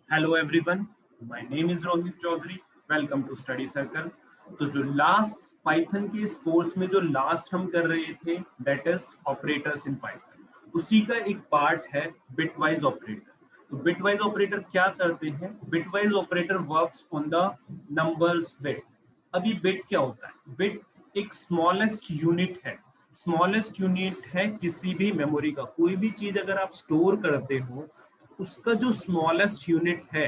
Hello everyone, my name is Rohit Chaudhary. Welcome to study circle. तो जो last Python के इस कोर्स में जो लास्ट हम कर रहे थे that is operators in Python, उसी का एक पार्ट है बिटवाइज ऑपरेटर। तो बिटवाइज ऑपरेटर क्या करते हैं? Bitwise operator works on the numbers bit. अभी बिट क्या होता है? बिट एक स्मॉलेस्ट यूनिट है। स्मॉलेस्ट यूनिट है किसी भी मेमोरी का। कोई भी चीज अगर आप स्टोर करते हो, उसका जो स्मॉलेस्ट यूनिट है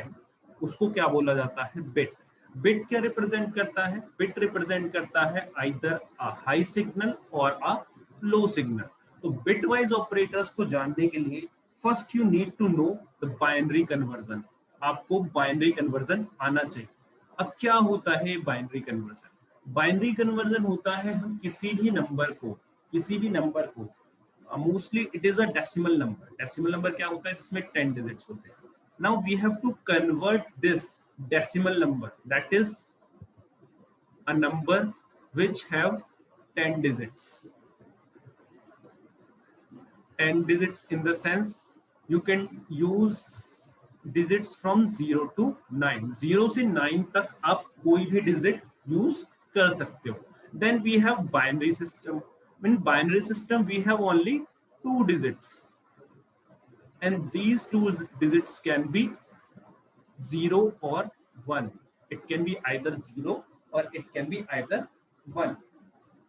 उसको क्या बोला जाता है? बिट। बिट क्या रिप्रेजेंट करता है? बिट रिप्रेजेंट करता है आइदर अ हाई सिग्नल और अ लो सिग्नल। तो बिट वाइज ऑपरेटर्स को जानने के लिए first you need to know the binary conversion. आपको बाइनरी कन्वर्जन आना चाहिए। अब क्या होता है बाइनरी कन्वर्जन? बाइनरी कन्वर्जन होता है हम किसी भी नंबर को mostly it is a decimal number. Decimal number क्या होता है? जिसमें 10 डिजिट्स होते हैं। Now we have to convert this decimal number, that is a number which have 10 digits. 10 digits in the sense you can use digits from 0 to 9। 0 से 9 तक आप कोई भी डिजिट यूज कर सकते हो। Then we have binary system. In binary system we have only 2 digits, and these 2 digits can be 0 or 1। It can be either 0 or it can be either 1।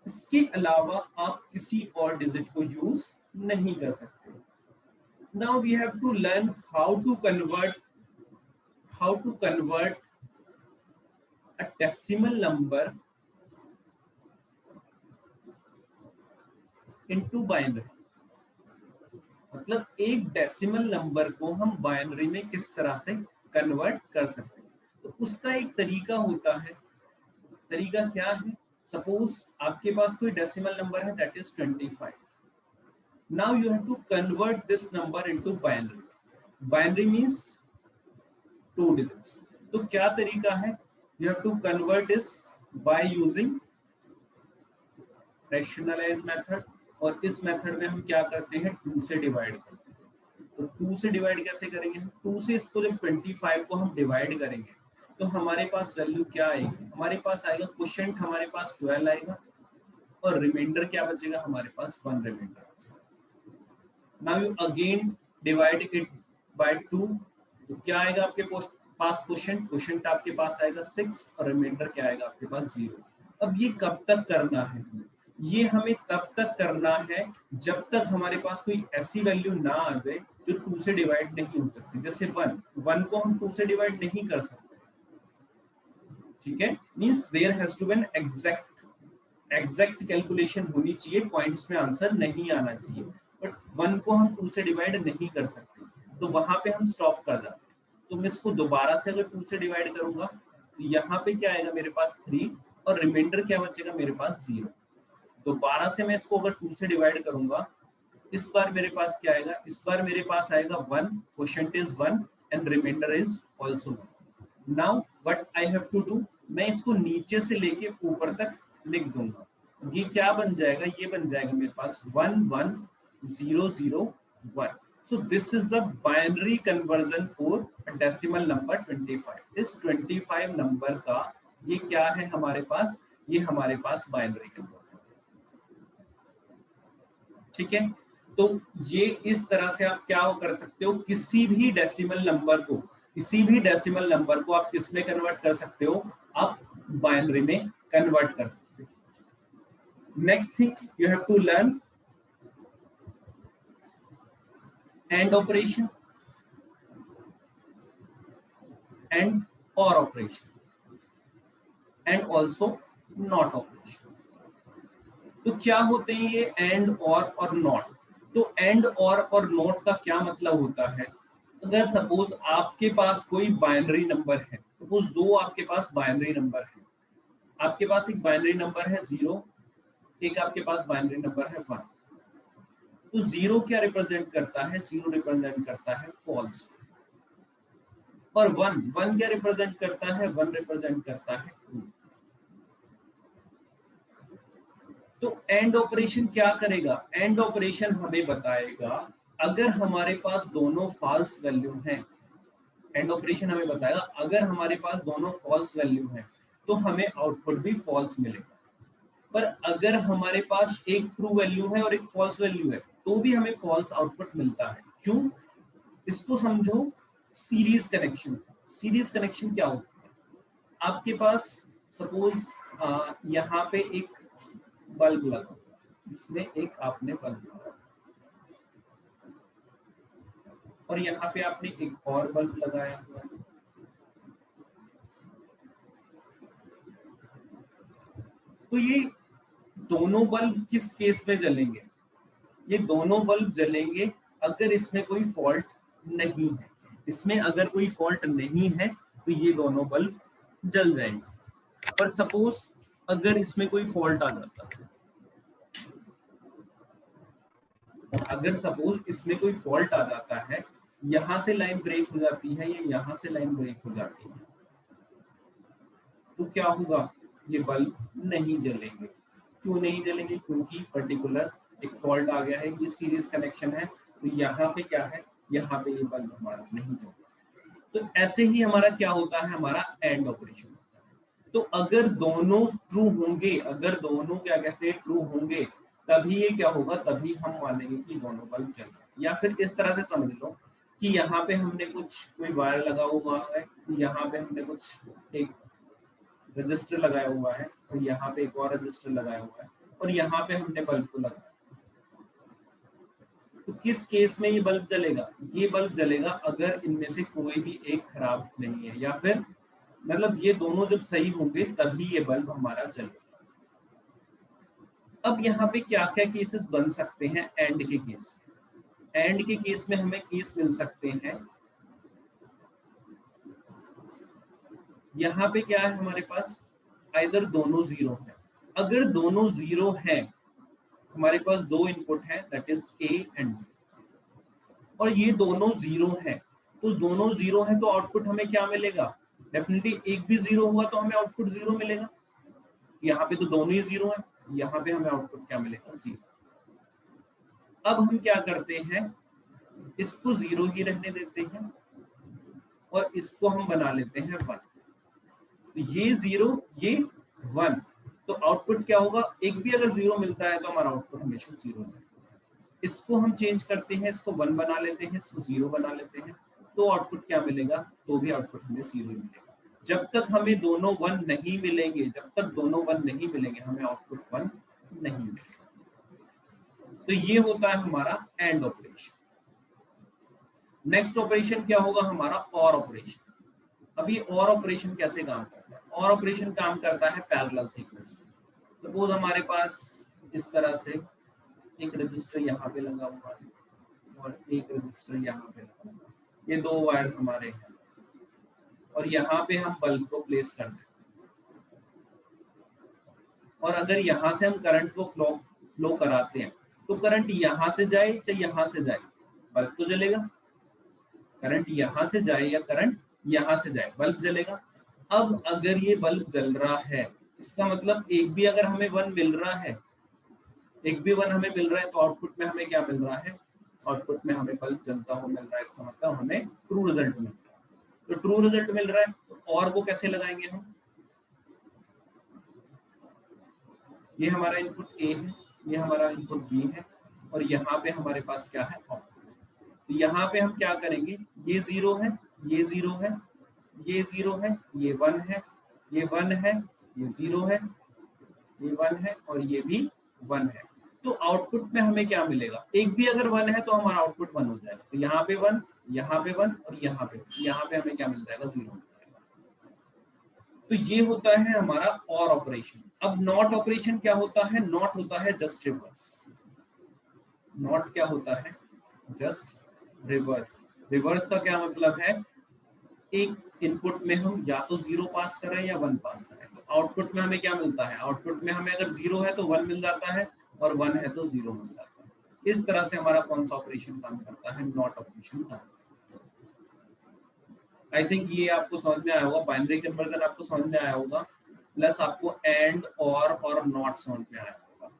इसके अलावा आप किसी और डिजिट को यूज नहीं कर सकते। Now we have to learn how to convert a decimal number into binary। मतलब एक डेसिमल नंबर को हम बाइनरी में किस तरह से कन्वर्ट कर सकते हैं। तो उसका एक तरीका होता है। तरीका क्या है? सपोज आपके पास कोई डेसिमल नंबर है that is 25। Now you have to convert this number into binary. Binary means 2 digits. तो क्या तरीका है? You have to convert this by using rationalise method. और इस मेथड में हम क्या करते हैं? 2 से डिवाइड करते हैं। तो 2 से डिवाइड कैसे करेंगे? 2 से इसको जब 25 को हम डिवाइड करेंगे तो हमारे पास वैल्यू क्या आएगी? हमारे पास आएगा क्वोशिएंट, हमारे पास 12 आएगा और रिमाइंडर क्या बचेगा? हमारे पास 1 रिमाइंडर बचेगा। Now you again divide it by 2। तो क्या आएगा आपके पास? क्वोशिएंट। क्वोशिएंट आपके पास आएगा 6 और रिमाइंडर क्या आएगा आपके पास? 0। अब ये कब तक करना है? ये हमें तब तक करना है जब तक हमारे पास कोई ऐसी वैल्यू ना आ जाए जो 2 से डिवाइड नहीं हो सकती। जैसे 1 को हम 2 से डिवाइड नहीं कर सकते। ठीक है, means there has to be an exact calculation होनी चाहिए, पॉइंट्स में आंसर नहीं आना चाहिए। बट 1 को हम 2 से डिवाइड नहीं कर सकते, तो वहां पे हम स्टॉप कर जाते हैं। तो मैं इसको दोबारा से अगर 2 से डिवाइड करूंगा तो यहाँ पे क्या आएगा मेरे पास? 3 और रिमाइंडर क्या बचेगा मेरे पास? 0। दोबारा से मैं इसको अगर 2 से डिवाइड करूंगा, इस बार मेरे पास क्या आएगा? इस बार मेरे पास आएगा 1, quotient is 1 and reminder is also 1। Now what I have to do, मैं इसको नीचे से लेके ऊपर तक लिख दूंगा। ये क्या बन जाएगा? ये बन जाएगा मेरे पास 1 1 0 0 1। So this is the binary conversion for a decimal number 25। इस 25 नंबर का ये क्या है हमारे पास? ये हमारे पास बाइनरी कन्वर्जन। ठीक है, तो ये इस तरह से आप क्या कर सकते हो? किसी भी डेसिमल नंबर को आप किस में कन्वर्ट कर सकते हो? आप बाइनरी में कन्वर्ट कर सकते हो। Next thing you have to learn and operation and or operation and also not operation. तो क्या होते हैं ये एंड और नॉट? तो एंड और नॉट का क्या मतलब होता है? अगर सपोज आपके पास कोई बाइनरी नंबर है, सपोज दो आपके पास बाइनरी नंबर है। आपके पास एक बाइनरी नंबर है 0, एक आपके पास बाइनरी नंबर है 1। तो 0 क्या रिप्रेजेंट करता है? 0 रिप्रेजेंट करता है फॉल्स। और 1 क्या रिप्रेजेंट करता है? 1 रिप्रेजेंट करता है ट्रू। तो एंड ऑपरेशन क्या करेगा? एंड ऑपरेशन हमें बताएगा अगर हमारे पास दोनों फॉल्स वैल्यू हैं एंड ऑपरेशन हमें बताएगा अगर हमारे पास दोनों फॉल्स वैल्यू है तो हमें आउटपुट भी फॉल्स मिलेगा, पर अगर हमारे पास एक ट्रू वैल्यू है और एक फॉल्स वैल्यू है तो भी हमें फॉल्स आउटपुट मिलता है। क्यों? इसको समझो सीरीज कनेक्शन। सीरीज कनेक्शन क्या होता है? आपके पास सपोज यहाँ पे एक बल्ब लगा, इसमें एक आपने बल्ब लगा और यहाँ पे आपने एक और बल्ब लगाया हुआ है। तो ये दोनों बल्ब किस केस में जलेंगे? ये दोनों बल्ब जलेंगे अगर इसमें कोई फॉल्ट नहीं है। इसमें अगर कोई फॉल्ट नहीं है तो ये दोनों बल्ब जल जाएंगे। पर सपोज अगर इसमें कोई फॉल्ट आ जाता है, अगर सपोज इसमें कोई फॉल्ट आ जाता है, यहां से लाइन ब्रेक हो जाती है या यहां से लाइन ब्रेक हो जाती है, तो क्या होगा? ये बल्ब नहीं जलेंगे। क्यों नहीं जलेंगे? क्योंकि पर्टिकुलर एक फॉल्ट आ गया है, ये सीरीज कनेक्शन है, तो यहाँ पे क्या है, यहाँ पे ये बल्ब हमारा नहीं जलेगा। तो ऐसे ही हमारा क्या होता है, हमारा एंड ऑपरेशन होता है। तो अगर दोनों ट्रू होंगे, अगर दोनों क्या कहते हैं ट्रू होंगे, तभी ये क्या होगा, तभी हम मानेंगे कि दोनों बल्ब जल रहे। या फिर इस तरह से समझ लो कि यहाँ पे हमने कुछ कोई वायर लगा हुआ है, यहाँ पे हमने कुछ एक रजिस्टर लगाया हुआ है और यहाँ पे एक और रजिस्टर लगाया हुआ है और यहाँ पे हमने बल्ब को लगाया। तो किस केस में ये बल्ब जलेगा? ये बल्ब जलेगा अगर इनमें से कोई भी एक खराब नहीं है, या फिर मतलब ये दोनों जब सही होंगे तभी ये बल्ब हमारा जलेगा। अब यहाँ पे क्या क्या केसेस बन सकते हैं एंड के केस में? एंड के केस में हमें केस मिल सकते हैं, यहाँ पे क्या है हमारे पास, आइदर दोनों जीरो है। अगर दोनों जीरो है, हमारे पास दो इनपुट है that is A and B, और ये दोनों जीरो है, तो दोनों जीरो है तो आउटपुट हमें क्या मिलेगा? डेफिनेटली एक भी जीरो हुआ तो हमें आउटपुट जीरो मिलेगा। यहाँ पे तो दोनों ही जीरो है, यहाँ पे हमें आउटपुट क्या मिलेगा? जीरो। अब हम क्या करते हैं, इसको जीरो ही रहने देते हैं और इसको हम बना लेते हैं वन। तो ये जीरो, ये वन, तो आउटपुट क्या होगा? एक भी अगर जीरो मिलता है तो हमारा आउटपुट हमेशा जीरो है। इसको हम चेंज करते हैं, इसको वन बना लेते हैं, इसको जीरो बना लेते हैं, तो आउटपुट क्या मिलेगा? तो भी आउटपुट हमें जीरो ही मिलेगा। जब तक हमें दोनों वन नहीं मिलेंगे, जब तक दोनों वन नहीं मिलेंगे, हमें आउटपुट वन नहीं मिलेगा। तो ये होता है हमारा एंड ऑपरेशन। नेक्स्ट ऑपरेशन क्या होगा हमारा? और ऑपरेशन। अभी और ऑपरेशन कैसे काम करता है? और ऑपरेशन काम करता है पैरेलल सीक्वेंस में। सपोज हमारे पास इस तरह से एक रजिस्टर यहाँ पे लगा हुआ है और एक रजिस्टर यहाँ पे लगा हुआ है, ये दो वायर्स हमारे हैं और यहाँ पे हम बल्ब को प्लेस कर दें, और अगर यहाँ से हम करंट को फ्लो कराते हैं तो करंट यहाँ से जाए चाहे यहाँ से जाए, बल्ब तो जलेगा। करंट यहाँ से जाए या करंट यहाँ से जाए, बल्ब जलेगा। अब अगर ये बल्ब जल रहा है, इसका मतलब एक भी अगर हमें वन मिल रहा है, एक भी वन हमें मिल रहा है, तो आउटपुट में हमें क्या मिल रहा है? आउटपुट में हमें बल्ब जलता हुआ मिल रहा है, इसका मतलब हमें ट्रू रिजल्ट मिल रहा है। तो ट्रू रिजल्ट मिल रहा है, तो और को कैसे लगाएंगे हम? ये हमारा इनपुट ए है, ये हमारा इनपुट बी है, और यहाँ पे हमारे पास क्या है? आउटपुट। तो यहाँ पे हम क्या करेंगे, ये जीरो है, ये जीरो है, ये जीरो है, ये वन है, ये वन है, ये जीरो है, ये वन है और ये भी वन है। तो आउटपुट में हमें क्या मिलेगा? एक भी अगर वन है तो हमारा आउटपुट वन हो जाएगा। तो यहाँ पे वन, यहाँ पे वन और यहाँ पे हमें क्या मिल जाएगा? जीरो मिल जाएगा। तो ये होता है हमारा और ऑपरेशन। अब नॉट ऑपरेशन क्या होता है? नॉट होता है जस्ट रिवर्स। नॉट क्या होता है? Just reverse. रिवर्स का क्या मतलब है? एक इनपुट में हम या तो जीरो पास कर रहे हैं या वन पास कर रहे हैं, तो आउटपुट में हमें क्या मिलता है? आउटपुट में हमें अगर जीरो है तो वन मिल जाता है और वन है तो जीरो मिल जाता है। इस तरह से हमारा कौन सा ऑपरेशन काम करता है? नॉट ऑपरेशन काम। आई थिंक ये आपको समझ में आया होगा, बाइनरी कन्वर्जन आपको समझ में आया होगा, प्लस आपको एंड और नॉट समझ में आया होगा।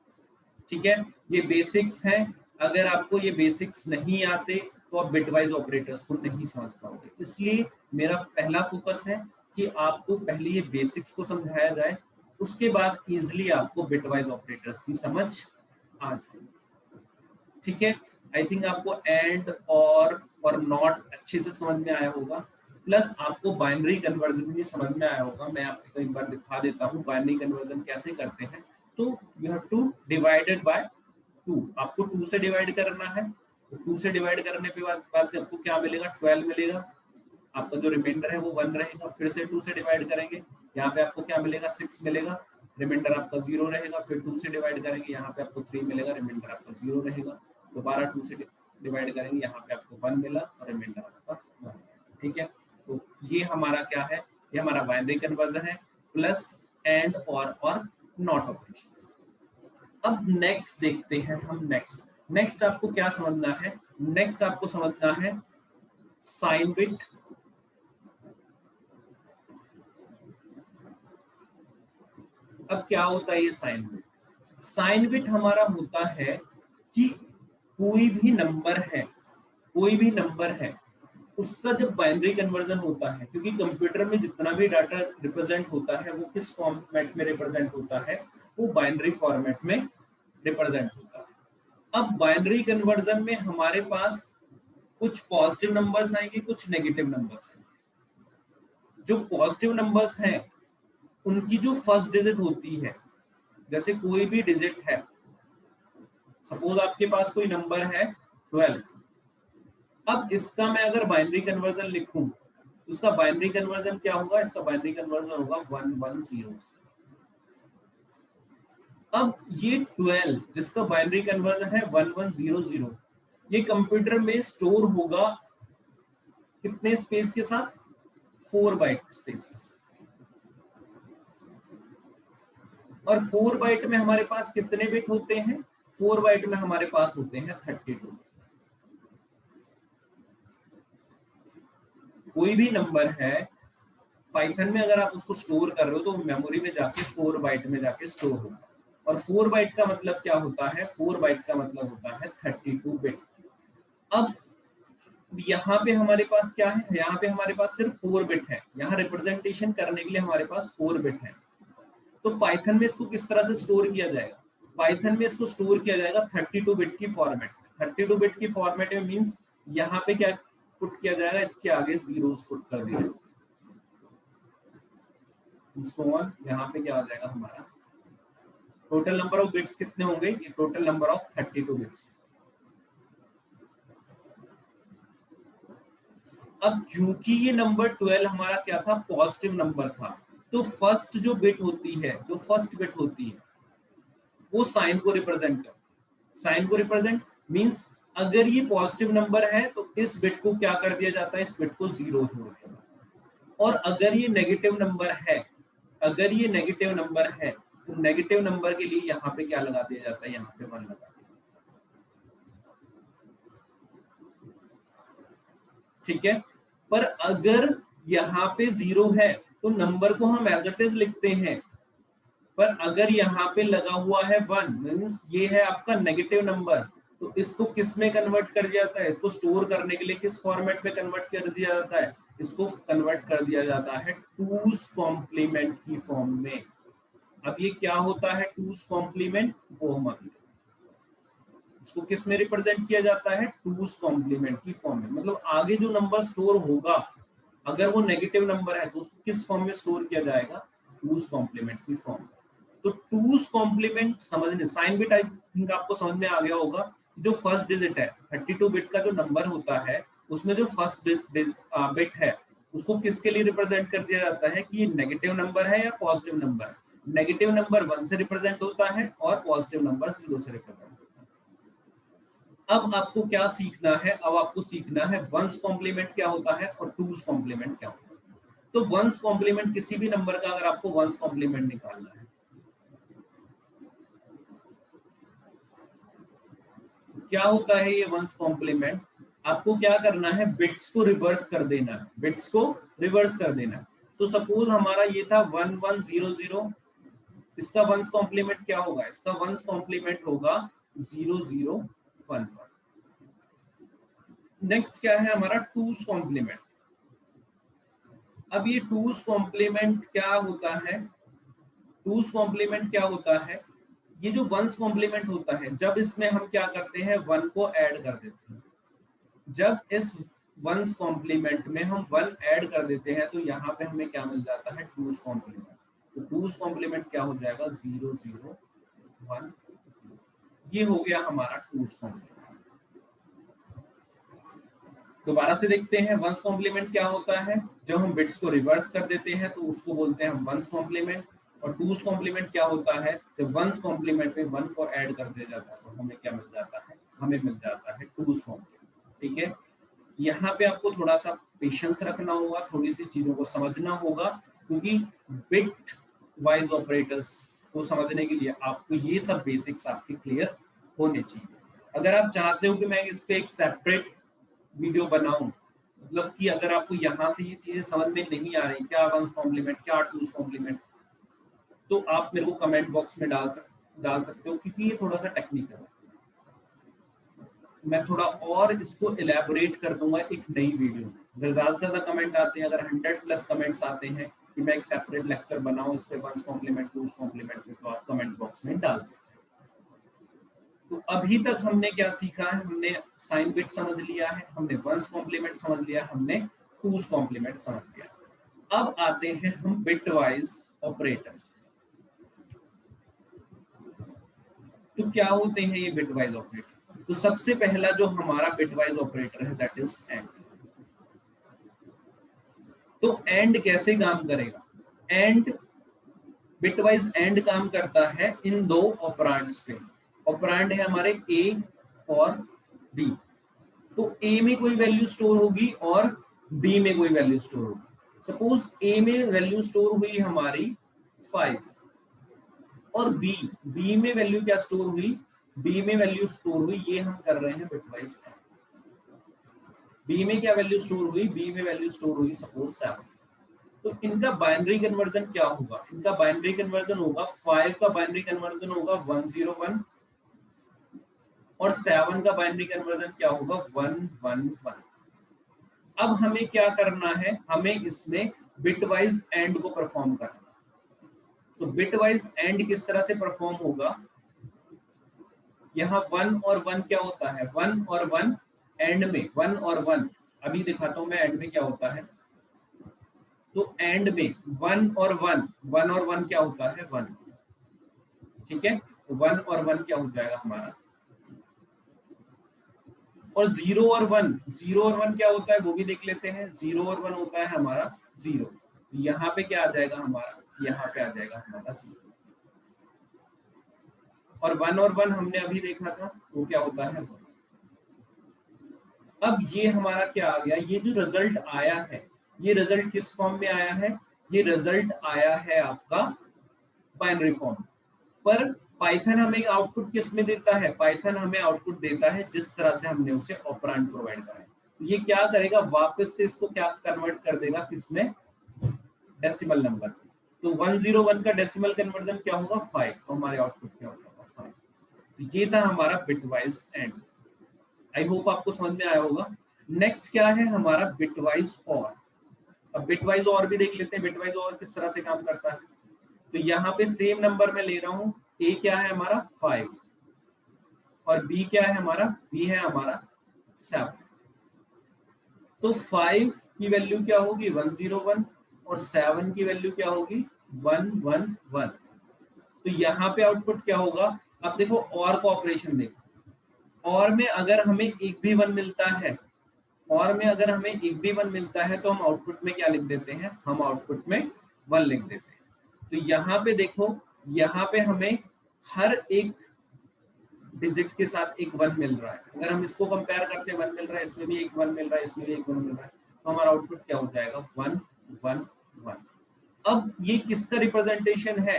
ठीक है, ये बेसिक्स हैं। अगर आपको ये बेसिक्स नहीं आते तो आप बिटवाइज ऑपरेटर्स को नहीं समझ पाओगे। इसलिए मेरा पहला फोकस है कि आपको पहले ये बेसिक्स को समझाया जाए, उसके बाद इजिली आपको बिटवाइज ऑपरेटर्स की समझ आ जाए। ठीक है, आई थिंक आपको एंड और नॉट अच्छे से समझ में आया होगा, प्लस आपको बाइनरी कन्वर्जन भी समझ में आया होगा। मैं आपको एक बार दिखा देता हूँ बाइनरी कन्वर्जन कैसे करते हैं। तो you have two divided by 2, आपको 2 से डिवाइड करना है। तो 2 से डिवाइड करने के बाद आपको क्या मिलेगा, 12 मिलेगा। आपका जो रिमाइंडर है वो 1 रहेगा। फिर से 2 से डिवाइड करेंगे, यहाँ पे आपको क्या मिलेगा, 6 मिलेगा। रिमाइंडर आपका 0 रहेगा। फिर 2 से डिवाइड करेंगे, यहाँ पे आपको 3 मिलेगा। रिमाइंडर आपका 0 रहेगा। दोबारा 2 से डिवाइड करेंगे, यहाँ पे आपको 1 मिला और रिमाइंडर आपका 1। ठीक है, तो ये हमारा क्या है, ये हमारा बाइनरी कन्वर्जन है, प्लस एंड और नॉट ऑपरेशन। अब नेक्स्ट देखते हैं हम। नेक्स्ट आपको क्या समझना है, नेक्स्ट आपको समझना है साइन बिट। अब क्या होता है ये साइन बिट? साइन बिट हमारा होता है कि कोई भी नंबर है उसका जब बाइनरी कन्वर्जन होता है, क्योंकि कंप्यूटर में जितना भी डाटा रिप्रेजेंट होता है वो किस फॉर्मेट में रिप्रेजेंट होता है, वो बाइनरी फॉर्मेट में रिप्रेजेंट होता है। अब बाइनरी कन्वर्जन में हमारे पास कुछ पॉजिटिव नंबर्स आएंगे, कुछ नेगेटिव नंबर्स आएंगे। जो पॉजिटिव नंबर्स हैं उनकी जो फर्स्ट डिजिट होती है, जैसे कोई भी डिजिट है, सपोज आपके पास कोई नंबर है 12। अब इसका मैं अगर बाइनरी कन्वर्जन लिखूं, उसका बाइनरी कन्वर्जन क्या होगा, इसका बाइनरी कन्वर्जन होगा 110। अब ये 12 जिसका बाइनरी कन्वर्जन है 1100, ये कंप्यूटर में स्टोर होगा कितने स्पेस के साथ, 4 बाइट स्पेस के साथ। और 4 बाइट में हमारे पास कितने बिट होते हैं, 4 बाइट में हमारे पास होते हैं 32। कोई भी नंबर है पाइथन में अगर आप उसको स्टोर कर रहे हो तो मेमोरी में जाके 4 बाइट में जाके स्टोर होगा। और 4 बाइट का मतलब क्या होता है, 4 बाइट का मतलब होता है 32 बिट। अब यहाँ पे हमारे पास क्या है, यहाँ पे हमारे पास सिर्फ 4 बिट है, यहाँ रिप्रेजेंटेशन करने के लिए हमारे पास 4 बिट है। तो पाइथन में इसको किस तरह से स्टोर किया जाएगा, पाइथन में इसको स्टोर किया जाएगा 32 बिट की फॉर्मेट में। 32 बिट की फॉर्मेट में मींस यहाँ पे क्या पुट किया जाएगा, इसके आगे जीरोस पुट कर दिया जाएगा। यहाँ पे क्या आ जाएगा, हमारा टोटल नंबर ऑफ बिट्स कितने होंगे, ये टोटल नंबर ऑफ 32 बिट्स। अब क्योंकि ये नंबर 12 हमारा क्या था, पॉजिटिव नंबर था, तो फर्स्ट जो बिट होती है, जो फर्स्ट बिट होती है वो साइन को रिप्रेजेंट करती है। साइन को रिप्रेजेंट मींस अगर ये पॉजिटिव नंबर है तो इस बिट को क्या कर दिया जाता है, इस बिट को 0 छोड़ दिया जाता है। और अगर ये नेगेटिव नंबर है, अगर ये नेगेटिव नंबर है तो नेगेटिव नंबर के लिए यहाँ पे क्या लगा दिया जाता है, यहाँ पे 1 लगा दिया। ठीक है, पर अगर यहाँ पे 0 है तो नंबर को हम एज इट इज लिखते हैं, पर अगर यहाँ पे लगा हुआ है 1 मींस ये है आपका नेगेटिव नंबर, तो इसको किस में कन्वर्ट कर दिया जाता है, इसको स्टोर करने के लिए किस फॉर्मेट में कन्वर्ट कर दिया जाता है, इसको कन्वर्ट कर दिया जाता है 2's कॉम्प्लीमेंट की फॉर्म में। अब ये क्या होता है 2's कॉम्प्लीमेंट, वो हम अभी इसको किस में रिप्रेजेंट किया जाता है, 2's कॉम्प्लीमेंट की फॉर्म में। मतलब आगे जो नंबर स्टोर होगा अगर वो नेगेटिव नंबर है तो उसको किस फॉर्म में स्टोर किया जाएगा, 2's कॉम्प्लीमेंट की फॉर्म में। तो 2's कॉम्प्लीमेंट समझने, साइन बिट आई थिंक आपको समझ में आ गया होगा। जो फर्स्ट डिजिट है 32 बिट का जो नंबर होता है उसमें जो फर्स्ट बिट है उसको किसके लिए रिप्रेजेंट कर दिया जाता है कि ये नेगेटिव नंबर है या पॉजिटिव नंबर है। नेगेटिव नंबर 1 से रिप्रेजेंट होता है और पॉजिटिव नंबर 0 से रिप्रेजेंट होता है। अब आपको क्या सीखना है, अब आपको सीखना है 1's कॉम्प्लीमेंट क्या होता है और 2's कॉम्प्लीमेंट क्या होता है। तो 1's कॉम्प्लीमेंट किसी भी नंबर का अगर आपको 1's कॉम्प्लीमेंट निकालना है, क्या होता है ये 1's कॉम्प्लीमेंट, आपको क्या करना है, बिट्स को रिवर्स कर देना है, बिट्स को रिवर्स कर देना है। तो सपोज हमारा ये था 1100, इसका 1's कॉम्प्लीमेंट क्या होगा, इसका 1's कॉम्प्लीमेंट होगा 0011। नेक्स्ट क्या है हमारा टूस कॉम्प्लीमेंट। अब ये टूस कॉम्प्लीमेंट क्या होता है, टूस कॉम्प्लीमेंट क्या होता है, ये जो वंस कॉम्प्लीमेंट होता है, जब इसमें हम क्या करते हैं, वन को ऐड कर देते हैं। जब इस वंस कॉम्प्लीमेंट में हम वन ऐड कर देते हैं तो यहाँ पे हमें क्या मिल जाता है, टूस कॉम्प्लीमेंट। तो टूस कॉम्प्लीमेंट क्या हो जाएगा, 0 0 1 0। ये हो गया हमारा टूस कॉम्प्लीमेंट। दोबारा से देखते हैं, वंस कॉम्प्लीमेंट क्या होता है, जब हम बिट्स को रिवर्स कर देते हैं तो उसको बोलते हैं हम वंस कॉम्प्लीमेंट। और टूस कॉम्प्लीमेंट क्या होता है, जब वंस कॉम्प्लीमेंट में वन को ऐड कर दिया जाता है तो हमें क्या मिल जाता है, हमें मिल जाता है टूस कॉम्प्लीमेंट। ठीक है, यहाँ पे आपको थोड़ा सा पेशेंस रखना होगा, थोड़ी सी चीजों को समझना होगा, क्योंकि बिट वाइज ऑपरेटर्स को समझने के लिए आपको ये सब बेसिक्स आपके क्लियर होने चाहिए। अगर आप चाहते हो कि मैं इस पे एक सेपरेट वीडियो बनाऊं, मतलब कि अगर आपको यहाँ से ये चीजें समझ में नहीं आ रही, क्या वंस कॉम्प्लीमेंट, क्या टूस कॉम्प्लीमेंट, तो आप मेरे को कमेंट बॉक्स में डाल सकते हो, क्योंकि ये थोड़ा सा टेक्निकल है। मैं थोड़ा और इसको इलेबोरेट कर दूंगा एक नई वीडियो में। अगर ज्यादा से ज्यादा कमेंट आते हैं, अगर 100+ कमेंट्स आते हैं कि मैं एक सेपरेट लेक्चर बनाऊं इस पे वंस कॉम्प्लीमेंट टूस कॉम्प्लीमेंट पे, तो आप कमेंट बॉक्स में डाल सकते हैं। तो अभी तक हमने क्या सीखा है, हमने साइन बिट समझ लिया है, हमने वंस कॉम्प्लीमेंट समझ लिया, हमने टूस कॉम्प्लीमेंट समझ लिया। अब आते हैं हम बिट वाइज ऑपरेटर्स। तो क्या होते हैं ये बिट वाइज ऑपरेटर, तो सबसे पहला जो हमारा बिट वाइज ऑपरेटर है दैट इज एंड। तो एंड कैसे काम करेगा, एंड बिटवाइज एंड काम करता है इन दो ऑपरेंड्स पे। ऑपरेंड है हमारे ए और बी, तो ए में कोई वैल्यू स्टोर होगी और बी में कोई वैल्यू स्टोर होगी। सपोज ए में वैल्यू स्टोर हुई हमारी 5 और बी में वैल्यू क्या स्टोर हुई, बी में वैल्यू स्टोर हुई, ये हम कर रहे हैं बिटवाइज एंड। बी में क्या वैल्यू स्टोर हुई, बी में वैल्यू स्टोर हुई सपोज 7। तो इनका बाइनरी कन्वर्जन क्या होगा, इनका बाइनरी कन्वर्जन होगा 5 का बाइनरी कन्वर्जन होगा 101 और 7 का बाइनरी कन्वर्जन क्या होगा 111। अब हमें क्या करना है, हमें इसमें बिटवाइज एंड को परफॉर्म करना। तो बिटवाइज एंड किस तरह से परफॉर्म होगा, यहाँ 1 और 1 क्या होता है, 1 और 1 एंड में, 1 और 1 अभी दिखाता हूं मैं एंड में क्या होता है। तो एंड में 1 और 1, 1 और 1 क्या होता है 1, ठीक है, 1 और 1 क्या हो जाएगा हमारा। और 0 और 1, 0 और 1 क्या होता है वो भी देख लेते हैं। 0 और 1 होता है हमारा 0, यहाँ पे क्या आ जाएगा हमारा, यहाँ पे आ जाएगा हमारा 0। और 1 और 1 हमने अभी देखा था वो क्या होता है 1। अब ये हमारा क्या आ गया, ये जो रिजल्ट आया है, ये रिजल्ट किस फॉर्म में आया है, ये रिजल्ट आया है आपका बाइनरी फॉर्म। पर पाइथन हमें आउटपुट किस में देता है, पाइथन हमें आउटपुट देता है जिस तरह से हमने उसे ऑपरेंड प्रोवाइड करा है। तो ये क्या करेगा, वापस से इसको क्या कन्वर्ट कर देगा किसमें, डेसिमल नंबर। तो 101 का डेसिमल कन्वर्जन क्या होगा 5, तो हमारे आउटपुट क्या होगा 5। तो ये था हमारा बिटवाइज एंड। आई होप आपको समझ में आया होगा। नेक्स्ट क्या है हमारा बिटवाइज और। अब बिटवाइज और भी देख लेते हैं, बिटवाइज और किस तरह से काम करता है। तो यहाँ पे सेम नंबर में ले रहा हूँ, ए क्या है हमारा 5 और बी क्या है हमारा, बी है हमारा 7। तो 5 की वैल्यू क्या होगी 101 और 7 की वैल्यू क्या होगी 111। तो यहाँ पे आउटपुट क्या होगा, अब देखो और का ऑपरेशन देखो, और में अगर हमें एक भी 1 मिलता है, और में अगर हमें एक भी 1 मिलता है तो हम आउटपुट में क्या लिख देते हैं, हम आउटपुट में 1 लिख देते हैं। तो यहाँ पे देखो, यहाँ पे हमें हर एक डिजिट के साथ एक 1 मिल रहा है। अगर हम इसको कंपेयर करते हैं 1 मिल रहा है, इसमें भी एक 1 मिल रहा है, इसमें भी एक 1 मिल रहा है, तो हमारा आउटपुट क्या हो जाएगा 1 1 1। अब ये किसका रिप्रेजेंटेशन है,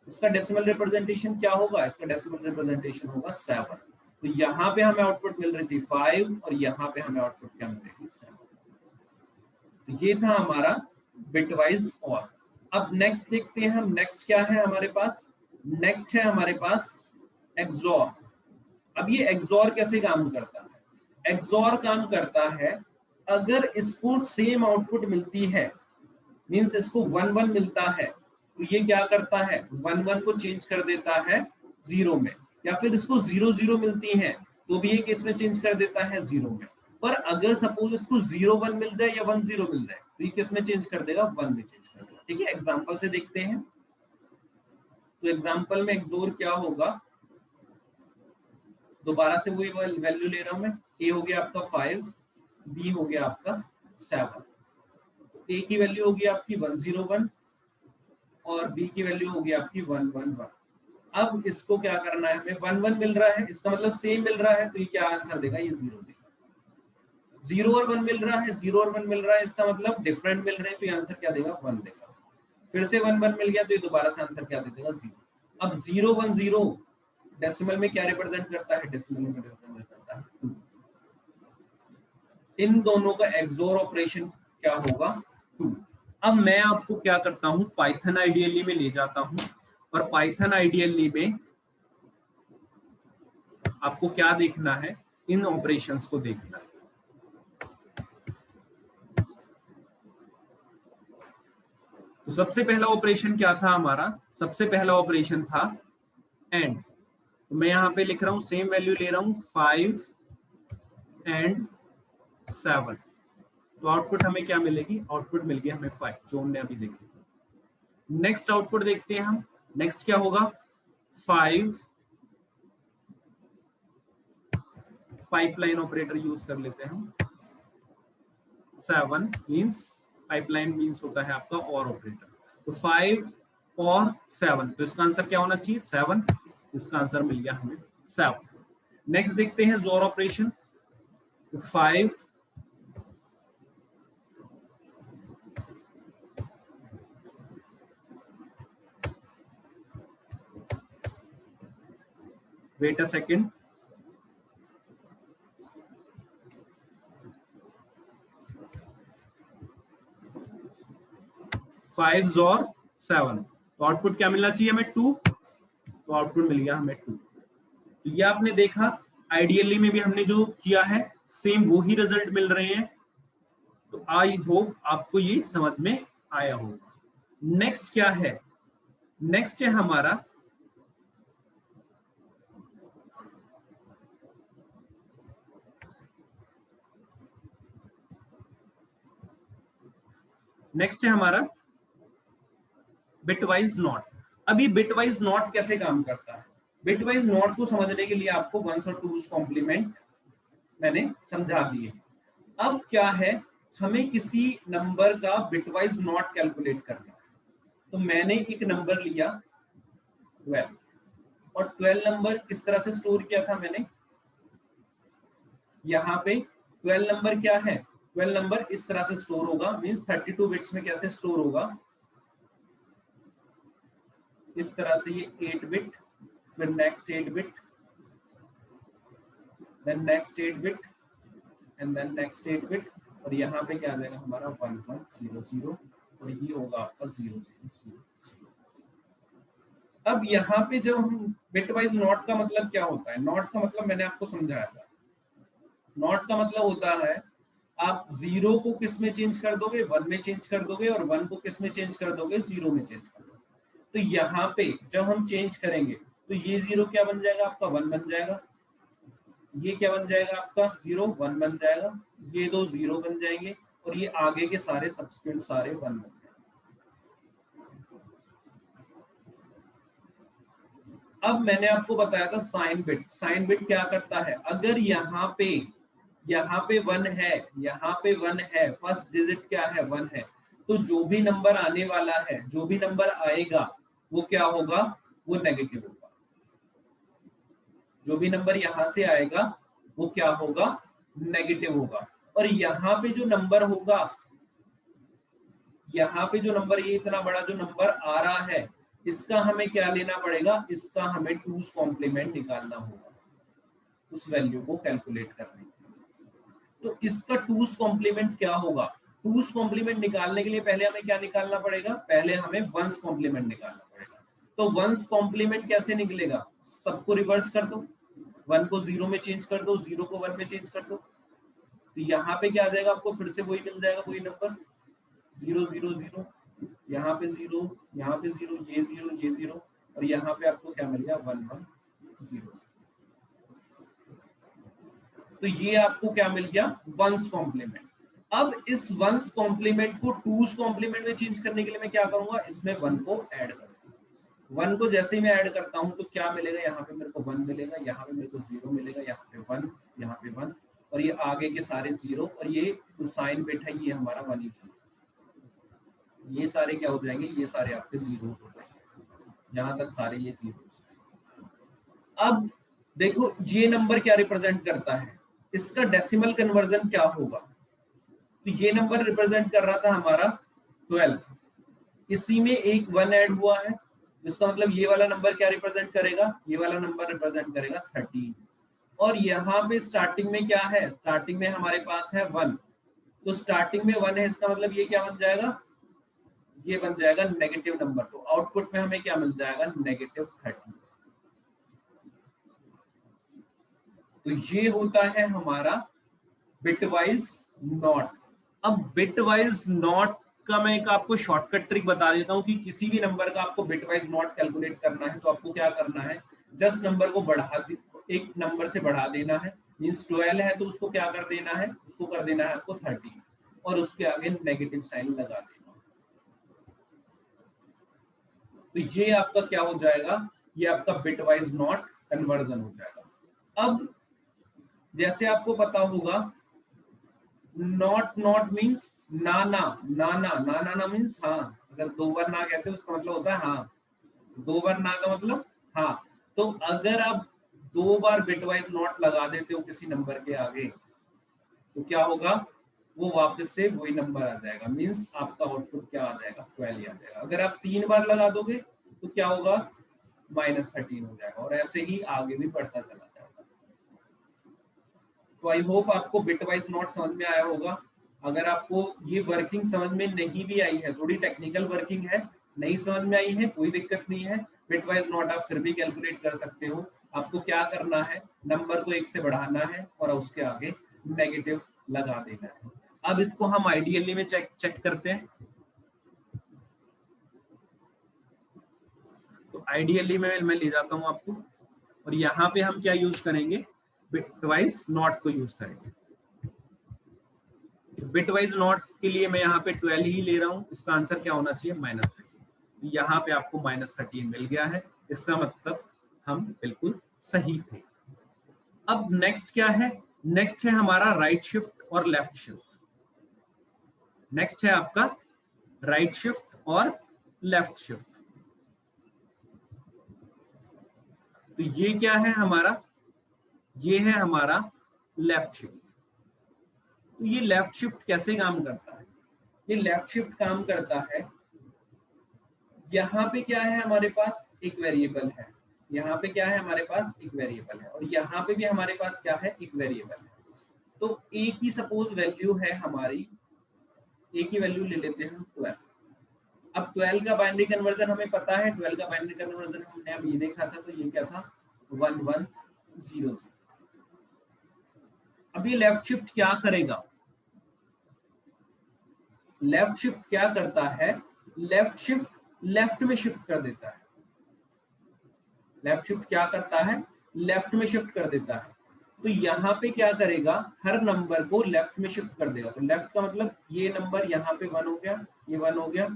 इसका डेसिमल रिप्रेजेंटेशन क्या होगा, इसका डेसिमल रिप्रेजेंटेशन होगा 7। तो यहाँ पे हमें आउटपुट मिल रही थी 5 और यहाँ पे हमें आउटपुट क्या मिल रही थी 7। तो ये था हमारा बिटवाइज और। अब नेक्स्ट देखते हैं हम, नेक्स्ट क्या है हमारे पास, नेक्स्ट है हमारे पास एक्सॉर। अब ये एक्सॉर कैसे काम करता है, एक्सॉर काम करता है, अगर इसको सेम आउटपुट मिलती है, मींस इसको 1 1 मिलता है, तो ये क्या करता है 1 1 को चेंज कर देता है 0 में, या फिर इसको 0 0 मिलती है तो भी ये किस में चेंज कर देता है 0 में। पर अगर सपोज इसको 0 1 मिल जाए या 1 0 मिल जाए तो ये किस में चेंज कर देगा 1 में चेंज कर देगा। ठीक है, एग्जांपल से देखते हैं। तो एग्जांपल में एक्सोर क्या होगा, दोबारा से वही वैल्यू ले रहा हूं मैं। ए हो गया आपका 5, बी हो गया आपका 7। ए की वैल्यू होगी आपकी 101 और बी की वैल्यू होगी आपकी 111। अब इसको क्या करना है, हमें 1 1 मिल रहा है, इसका मतलब सेम मिल रहा है, तो ये क्या आंसर देगा, ये 0 देगा। 0 और 1 मिल रहा है, 0 और 1 मिल रहा है, इसका मतलब डिफरेंट मिल रहे हैं, तो ये आंसर क्या देगा 1 देगा। फिर से 1 1 मिल गया तो ये दोबारा से आंसर क्या दे देगा 0। अब 0 1 0 डेसिमल में क्या रिप्रेजेंट करता है, डेसिमल में रिप्रेजेंट करता है 2। इन दोनों का एक्सोर ऑपरेशन क्या होगा 2। अब मैं आपको क्या करता हूं, पाइथन आईडीएलई में ले जाता हूं, और पाइथन आईडीएलई में आपको क्या देखना है, इन ऑपरेशंस को देखना है। तो सबसे पहला ऑपरेशन क्या था हमारा, सबसे पहला ऑपरेशन था एंड। तो मैं यहां पे लिख रहा हूं, सेम वैल्यू ले रहा हूं 5 एंड 7। तो आउटपुट हमें क्या मिलेगी, आउटपुट मिल गया हमें 5, जो हमने अभी देखी। नेक्स्ट आउटपुट देखते हैं हम, नेक्स्ट क्या होगा 5, पाइपलाइन ऑपरेटर यूज कर लेते हैं हम। 7 मींस, पाइपलाइन मींस होता है आपका और ऑपरेटर। तो 5 और 7, तो इसका आंसर क्या होना चाहिए 7। इसका आंसर मिल गया हमें 7। नेक्स्ट देखते हैं जोर ऑपरेशन। तो 5 वेट अ सेकेंड, 5 और 7, तो आउटपुट क्या मिलना चाहिए हमें 2। तो आउटपुट मिल गया हमें 2। तो ये आपने देखा, आइडियली में भी हमने जो किया है सेम वो ही रिजल्ट मिल रहे हैं। तो आई होप आपको ये समझ में आया होगा। नेक्स्ट क्या है, नेक्स्ट है हमारा बिटवाइज नॉट। अभी बिटवाइज नॉट कैसे काम करता है, बिटवाइज नॉट को समझने के लिए आपको वंस और टूज कॉम्प्लीमेंट मैंने समझा दिए। अब क्या है, हमें किसी नंबर का बिटवाइज नॉट कैलकुलेट करना है। तो मैंने एक नंबर लिया 12, और 12 नंबर किस तरह से स्टोर किया था मैंने, यहाँ पे 12 नंबर क्या है, 12 नंबर इस तरह से स्टोर होगा, मींस 32 बिट्स में कैसे स्टोर होगा, इस तरह से ये 8 बिट, फिर next 8 bit, then next 8 bit, and then next 8 bit, और यहाँ पे क्या आ जाएगा हमारा 1100, और ये होगा आपका 0000। अब यहाँ पे जब हम बिटवाइज नॉट का मतलब क्या होता है, नॉट का मतलब मैंने आपको समझाया था। नॉट का मतलब होता है आप 0 को किस में चेंज कर दोगे, 1 में चेंज कर दोगे, और 1 को किस में चेंज कर दोगे, 0 में चेंज कर दोगे। तो यहाँ पे जब हम चेंज करेंगे तो ये 0 क्या बन जाएगा आपका 1 बन जाएगा, ये क्या बन जाएगा आपका 0 1 बन जाएगा, ये दो 0 बन जाएंगे, और ये आगे के सारे सब्सिक्वेंट सारे 1 बन जाएंगे। अब मैंने आपको बताया था साइन बिट, साइन बिट क्या करता है, अगर यहाँ पे 1 है, यहाँ पे 1 है, फर्स्ट डिजिट क्या है 1 है, तो जो भी नंबर आने वाला है, जो भी नंबर आएगा वो क्या होगा, वो नेगेटिव होगा। जो भी नंबर यहाँ से आएगा वो क्या होगा, नेगेटिव होगा। और यहाँ पे जो नंबर होगा, यहाँ पे जो नंबर, ये इतना बड़ा जो नंबर आ रहा है, इसका हमें क्या लेना पड़ेगा, इसका हमें टूज कॉम्प्लीमेंट निकालना होगा उस वैल्यू को कैलकुलेट करने के लिए। तो इसका टूज कॉम्प्लीमेंट क्या होगा, टूज कॉम्प्लीमेंट निकालने के लिए पहले हमें क्या निकालना पड़ेगा, पहले हमें वंस कॉम्प्लीमेंट निकालना पड़ेगा। तो वंस कॉम्प्लीमेंट कैसे निकलेगा, सबको रिवर्स कर दो, 1 को 0 में चेंज कर दो, 0 को 1 में चेंज कर दो, तो यहाँ पे क्या आ जाएगा, आपको फिर से वही मिल जाएगा, वही नंबर 0 0 0, यहाँ पे 0, यहाँ पे 0, ये 0, ये 0, और यहाँ पे आपको क्या मिल गया 1 1 0। तो ये आपको क्या मिल गया, वंस कॉम्प्लीमेंट। अब इस वंस कॉम्प्लीमेंट को टूस कॉम्प्लीमेंट में चेंज करने के लिए मैं क्या करूंगा, इसमें 1 को ऐड करूंगा। 1 को जैसे ही मैं ऐड करता हूं तो क्या मिलेगा, यहाँ पे मेरे को 1 मिलेगा, यहाँ पे मेरे को 0 मिलेगा, यहाँ पे 1, यहाँ पे 1, और ये आगे के सारे 0, और ये जो साइन बिट है ये हमारा 1 ही चाहिए। ये सारे क्या हो जाएंगे, ये सारे आपके 0 हो जाएंगे, यहाँ तक सारे ये 0। अब देखो ये नंबर क्या रिप्रेजेंट करता है, इसका डेसिमल कन्वर्जन क्या होगा। तो ये नंबर रिप्रेजेंट कर रहा था हमारा 12, इसी में एक 1 ऐड हुआ है, इसका मतलब ये वाला नंबर क्या रिप्रेजेंट करेगा, ये वाला नंबर रिप्रेजेंट करेगा 13। और यहाँ पे स्टार्टिंग में क्या है, स्टार्टिंग में हमारे पास है 1, तो स्टार्टिंग में 1 है, इसका मतलब ये क्या बन जाएगा, ये बन जाएगा नेगेटिव नंबर। तो आउटपुट में हमें क्या मिल जाएगा, -13। तो ये होता है हमारा बिटवाइज नॉट। अब बिटवाइज नॉट का मैं एक आपको शॉर्टकट ट्रिक बता देता हूं कि किसी भी नंबर का आपको बिटवाइज नॉट कैलकुलेट करना है तो आपको क्या करना है, जस्ट नंबर को एक नंबर से बढ़ा देना है। मींस 12 है तो उसको क्या कर देना है, उसको कर देना है आपको 13, और उसके आगे नेगेटिव साइन लगा देना। तो ये आपका क्या हो जाएगा, ये आपका बिटवाइज नॉट कन्वर्जन हो जाएगा। अब जैसे आपको पता होगा नॉट नॉट मीन्स नाना, नाना नाना ना मीन्स हाँ, अगर 2 बार ना कहते हैं उसका मतलब होता है हाँ, 2 बार ना का मतलब हाँ। तो अगर आप 2 बार बिटवाइज नॉट लगा देते हो किसी नंबर के आगे तो क्या होगा, वो वापस से वही नंबर आ जाएगा, मीन्स आपका आउटपुट क्या आ जाएगा, 12 ही आ जाएगा। अगर आप 3 बार लगा दोगे तो क्या होगा, -13 हो जाएगा, और ऐसे ही आगे भी बढ़ता चला जाएगा। तो आई होप आपको बिटवाइज नॉट समझ में आया होगा। अगर आपको ये वर्किंग समझ में नहीं भी आई है, थोड़ी टेक्निकल वर्किंग है, नहीं समझ में आई है, कोई दिक्कत नहीं है, बिटवाइज नॉट आप फिर भी कैलकुलेट कर सकते हो। आपको क्या करना है, नंबर को 1 से बढ़ाना है और उसके आगे नेगेटिव लगा देना है। अब इसको हम आइडियली में चेक करते हैं। तो आइडियली में मैं ले जाता हूं आपको, और यहाँ पे हम क्या यूज करेंगे, बिटवाइज नॉट को यूज करेंगे। बिटवाइज नॉट के लिए मैं यहाँ पे 12 ही ले रहा हूँ, इसका आंसर क्या होना चाहिए, -13। यहाँ पे आपको -13 मिल गया है, इसका मतलब हम बिल्कुल सही थे। अब नेक्स्ट क्या है, नेक्स्ट है हमारा राइट शिफ्ट और लेफ्ट शिफ्ट। नेक्स्ट है आपका राइट शिफ्ट और लेफ्ट शिफ्ट। तो ये क्या है हमारा, ये है हमारा लेफ्ट शिफ्ट। तो ये लेफ्ट शिफ्ट कैसे काम करता है, ये लेफ्ट शिफ्ट काम करता है, यहाँ पे क्या है हमारे पास एक वेरिएबल है, यहाँ पे क्या है हमारे पास एक वेरिएबल है, और यहाँ पे भी हमारे पास क्या है, एक वेरिएबल है। तो एक ही सपोज वैल्यू है हमारी, एक ही वैल्यू ले लेते हैं हम 12। अब 12 का बाइनरी कन्वर्जन हमें पता है, 12 का बाइनरी कन्वर्जन हमने अब ये देखा था, तो ये क्या था 1100। अब ये लेफ्ट शिफ्ट क्या करेगा, लेफ्ट शिफ्ट क्या करता है, लेफ्ट शिफ्ट लेफ्ट में शिफ्ट कर देता है। लेफ्ट शिफ्ट क्या करता है, लेफ्ट में शिफ्ट कर देता है। तो यहाँ पे क्या करेगा, हर नंबर को लेफ्ट में शिफ्ट कर देगा। तो लेफ्ट का मतलब ये नंबर यहाँ पे 1 हो गया, ये 1 हो गया,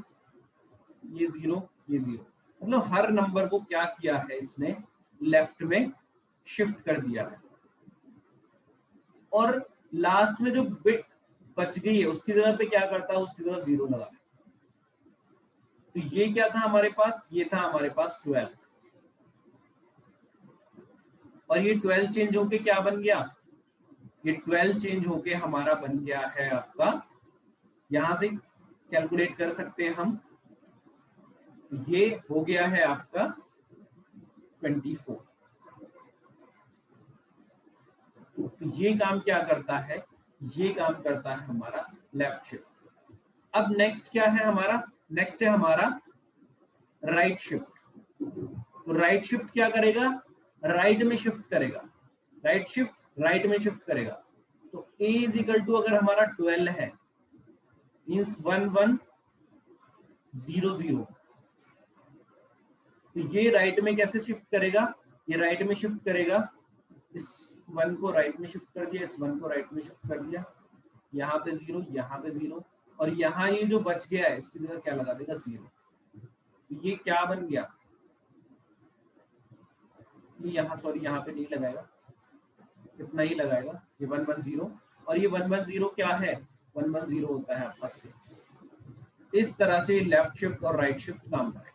ये 0, ये 0, मतलब हर नंबर को क्या किया है इसने, लेफ्ट में शिफ्ट कर दिया है। और लास्ट में जो बिट बच गई है उसकी जगह पे क्या करता है, उसकी जगह 0 लगा। तो ये क्या था हमारे पास, ये था हमारे पास 12, और ये 12 चेंज होके क्या बन गया, ये 12 चेंज होके हमारा बन गया है आपका, यहां से कैलकुलेट कर सकते हैं हम, ये हो गया है आपका 24। तो ये काम क्या करता है, ये काम करता है हमारा लेफ्ट शिफ्ट। अब नेक्स्ट क्या है हमारा, नेक्स्ट है हमारा राइट शिफ्ट। तो राइट शिफ्ट क्या करेगा, राइट में शिफ्ट करेगा, राइट शिफ्ट राइट में शिफ्ट करेगा। तो a इज इक्वल टू अगर हमारा 12 है मीन्स 1 1 0 0, तो ये राइट में कैसे शिफ्ट करेगा, ये राइट में शिफ्ट करेगा, इस 1 को राइट में शिफ्ट कर दिया, इस 1 को राइट में शिफ्ट कर दिया, यहाँ पे 0, यहाँ पे 0, और यहाँ ये जो बच गया है इसकी जगह क्या लगा देगा 0। तो ये क्या बन गया, ये यहाँ सॉरी यहाँ पे नहीं लगाएगा, इतना ही लगाएगा, ये 1 1 0, और ये 1 1 0 क्या है, 1 1 0 होता है आपका 6। इस तरह से लेफ्ट शिफ्ट और राइट शिफ्ट काम करेगा।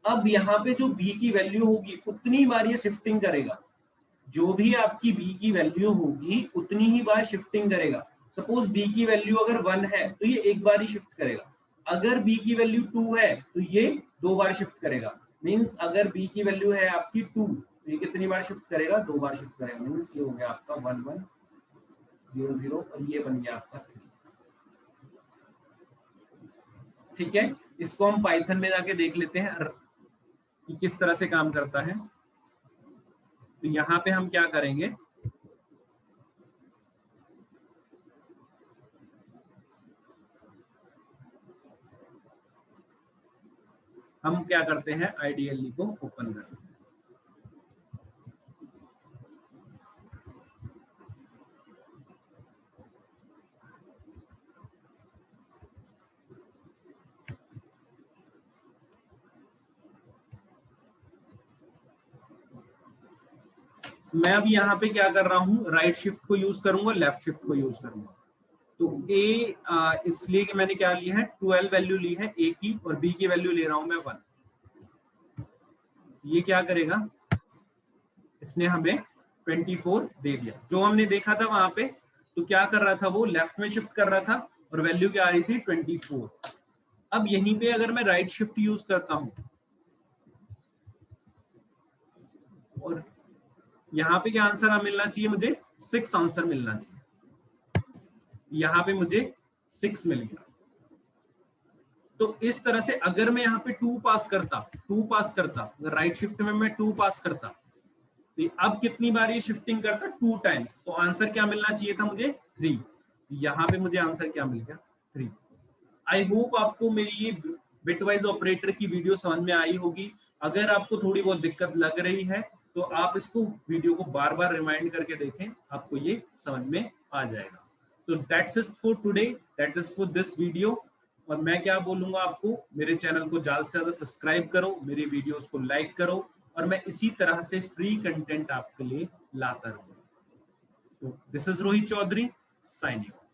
अब यहाँ पे जो b की वैल्यू होगी उतनी बार ये शिफ्टिंग करेगा, जो भी आपकी b की वैल्यू होगी उतनी ही बार शिफ्टिंग करेगा। सपोज b की वैल्यू अगर 1 है तो ये एक बार ही शिफ्ट करेगा, अगर b की वैल्यू 2 है तो ये 2 बार शिफ्ट करेगा। मींस अगर b की वैल्यू है आपकी 2 तो ये कितनी बार शिफ्ट करेगा, 2 बार शिफ्ट करेगा। मींस ये हो गया आपका 1 1 0 0 और ये बन गया आपका 3। ठीक है, इसको हम पाइथन में जाके देख लेते हैं कि किस तरह से काम करता है। तो यहाँ पे हम क्या करेंगे, हम क्या करते हैं आईडीएलई को ओपन करते हैं। मैं अभी यहाँ पे क्या कर रहा हूँ, राइट शिफ्ट को यूज करूंगा, लेफ्ट शिफ्ट को यूज करूंगा। तो a इसलिए कि मैंने क्या लिया है 12 वैल्यू ली है a की, और b की वैल्यू ले रहा हूं मैं 1। ये क्या करेगा, इसने हमें 24 दे दिया जो हमने देखा था वहां पे। तो क्या कर रहा था, वो लेफ्ट में शिफ्ट कर रहा था और वैल्यू क्या आ रही थी 24। अब यहीं पे अगर मैं राइट शिफ्ट यूज करता हूं और यहाँ पे क्या आंसर मिलना चाहिए, मुझे 6 आंसर मिलना चाहिए। यहाँ पे मुझे 6 मिल गया। तो इस तरह से अगर मैं यहाँ पे 2 पास करता, अगर राइट शिफ्ट में मैं 2 पास करता, तो अब कितनी बार ये शिफ्टिंग करता, 2 टाइम्स। तो आंसर क्या मिलना चाहिए था मुझे 3। यहाँ पे मुझे आंसर क्या मिल गया 3। आई होप आपको मेरी ये बिटवाइज ऑपरेटर की वीडियो समझ में आई होगी। अगर आपको थोड़ी बहुत दिक्कत लग रही है तो आप इसको वीडियो को बार बार रिमाइंड करके देखें, आपको ये समझ में आ जाएगा। तो that's it for today, that is for this video. और मैं क्या बोलूंगा आपको, मेरे चैनल को ज्यादा से ज्यादा सब्सक्राइब करो, मेरी वीडियोस को लाइक करो, और मैं इसी तरह से फ्री कंटेंट आपके लिए लाता रहूंगा। तो this is Rohit Chaudhary signing.